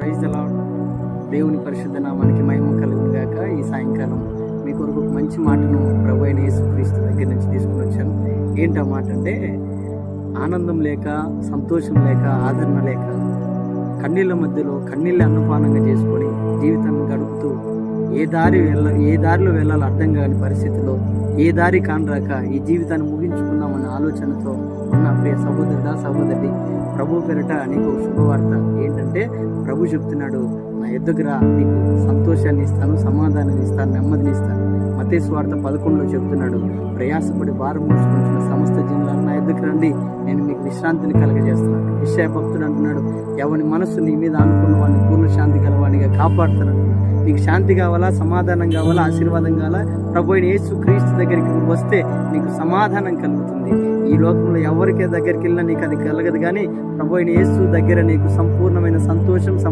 Praise the lord. దేవుని పరిశుద్ధ నామానికి మహిమ కలుగును గాక. ఈ సాయంకాలం మీ కొరకు ఒక మంచి మాటను ప్రభు అయిన యేసుక్రీస్తు దగ్గర నుంచి తీసుకుని వచ్చాను. ఏంటి ఆ మాట అంటే, ఆనందం లేక, సంతోషం లేక, ఆదరణ లేక, కన్నీళ్ళ మధ్యలో కన్నీళ్ళ అన్నపానంగా చేసుకొని జీవితాన్ని గడుపుతూ ఏ దారిలో వెళ్ళాలో అర్థం కాని పరిస్థితిలో, ఏ దారి కానరాక ఈ జీవితాన్ని ముగించుకుందామన్న ఆలోచనతో ఉన్న ప్రియ సహోదరి, ప్రభు పేరిట నీకు శుభవార్త ఏంటంటే, ప్రభు చెప్తున్నాడు, నా ఎద్దుకు రా, నీకు సంతోషాన్ని ఇస్తాను, సమాధానాన్ని ఇస్తాను, నెమ్మదిని ఇస్తాను. మత్తయి సువార్త 11లో చెప్తున్నాడు, ప్రయాసపడి భారం మోసుకుంటున్న సమస్త జనులారా నా ఎద్దుకు రండి, నేను మీకు విశ్రాంతిని కలగజేస్తున్నాను. యెషయా భక్తుడు అంటున్నాడు, ఎవని మనస్సు నీ మీద అనుకున్న వాడిని పూర్ణ శాంతి గలవాడిగా కాపాడుతున్నాడు. నీకు శాంతి కావాలా, సమాధానం కావాలా, ఆశీర్వాదం కావాలా, ప్రభు అయిన యేసుక్రీస్తు దగ్గరికి నువ్వు వస్తే నీకు సమాధానం కలుగుతుంది. ఈ లోకంలో ఎవరికి దగ్గరికి వెళ్ళినా నీకు అది కలగదు, కానీ ప్రభు అయిన యేసు దగ్గర నీకు సంపూర్ణమైన సంతోషం,